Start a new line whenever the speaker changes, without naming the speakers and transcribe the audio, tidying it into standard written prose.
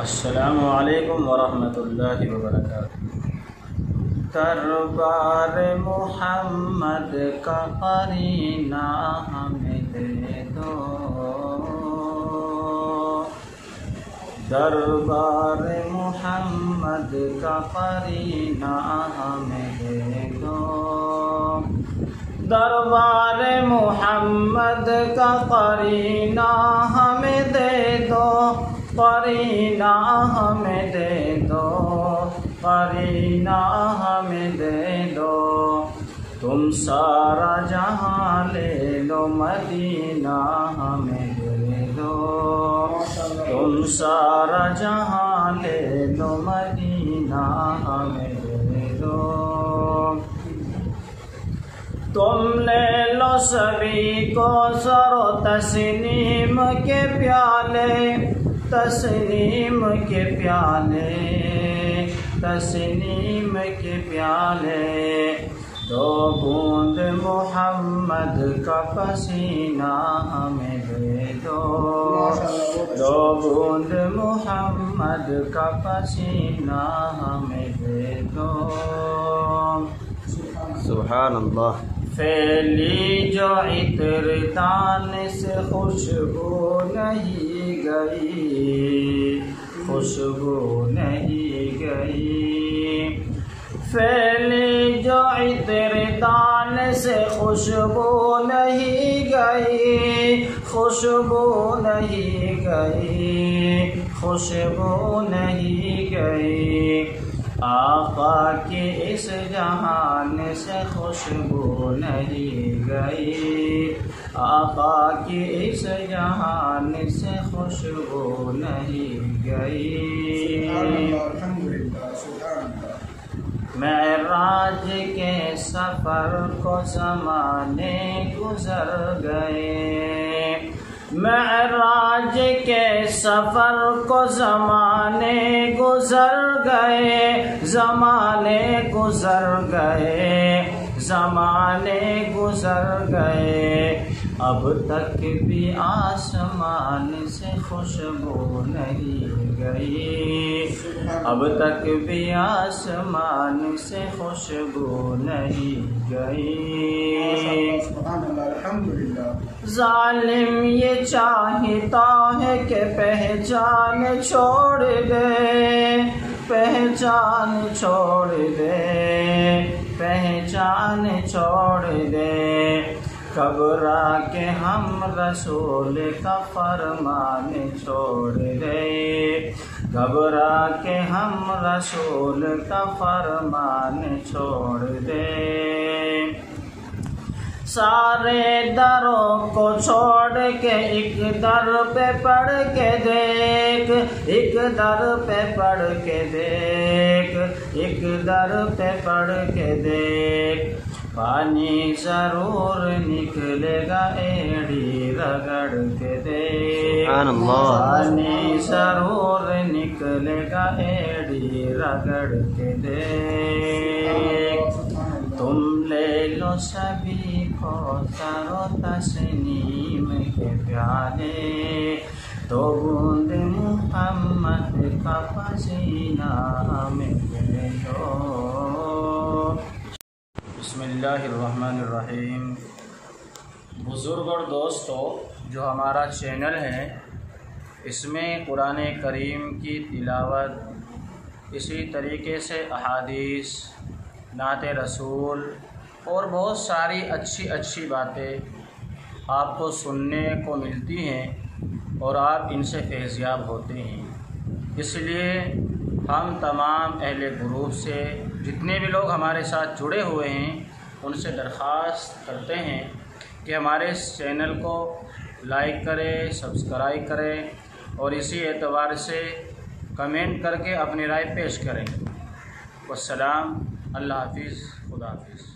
السلام علیکم ورحمۃ اللہ وبرکاتہ۔ دربار محمد کا قرینہ ہمیں دے دو، دربار محمد کا قرینہ ہمیں دے دو، دربار محمد کا قرینہ ہمیں دے دو، قرینہ ہمیں دے دو، قرینہ ہمیں دے دو، تم سارا جہاں لے لو مدینہ ہمیں دے دو، تم سارا جہاں لے لو مدینہ ہمیں دے دو، تم لے لو سبھی کو سر و تسنیم کے پیالے، تسنیم کے پیالے، تسنیم کے پیالے، دو بوند محمد کا پسینہ ہمیں دے دو، دو بوند محمد کا پسینہ ہمیں دے دو، سبحان اللہ۔ پھیلی جو عطر دان سے خوشبو نہیں گئی، خوشبو نہیں گئی، پھیلی جو عطر دان سے خوشبو نہیں گئی، خوشبو نہیں گئی، خوشبو نہیں گئی، آقا کی اس جہان سے خوشبو نہیں گئی، آقا کی اس جہان سے خوشبو نہیں گئی۔ معراج کے سفر کو زمانے گزر گئے، معراج کے سفر کو زمانے گزر گئے، زمانے گزر گئے، زمانے گزر گئے، اب تک بھی آسمان سے خوشبو نہیں گئی، اب تک بھی آسمان سے خوشبو نہیں گئی۔ ظالم یہ چاہتا ہے کہ پہچان چھوڑ دے، پہچان چھوڑ دے، پہچان چھوڑ دے، گھبرا کے ہم رسول کا فرمان چھوڑ دے، گھبرا کے ہم رسول کا فرمان چھوڑ دے، سارے دروں کو چھوڑ کے ایک در پہ پڑھ کے دیکھ، ایک در پہ پڑھ کے دیکھ، ایک در پہ پڑھ کے دیکھ، پانی ضرور نکلے گا ایڑی رگڑ کے دیکھ، پانی ضرور نکلے گا ایڑی رگڑ کے دیکھ، تم لے لو سبھی کو سر و تسنیم کے پیالے، دو بوند محمد کا پسینہ ہمیں دے دو۔ بسم اللہ الرحمن الرحیم۔ بزرگ اور دوستو، جو ہمارا چینل ہے اس میں قرآن کریم کی تلاوت، اسی طریقے سے احادیث، نعت رسول اور بہت ساری اچھی اچھی باتیں آپ کو سننے کو ملتی ہیں اور آپ ان سے فیضیاب ہوتے ہیں۔ اس لیے ہم تمام اہل گروپ سے جتنے بھی لوگ ہمارے ساتھ جڑے ہوئے ہیں ان سے درخواست کرتے ہیں کہ ہمارے اس چینل کو لائک کریں، سبسکرائب کریں اور اسی اعتبار سے کمنٹ کر کے اپنی رائے پیش کریں۔ والسلام، اللہ حافظ، خدا حافظ۔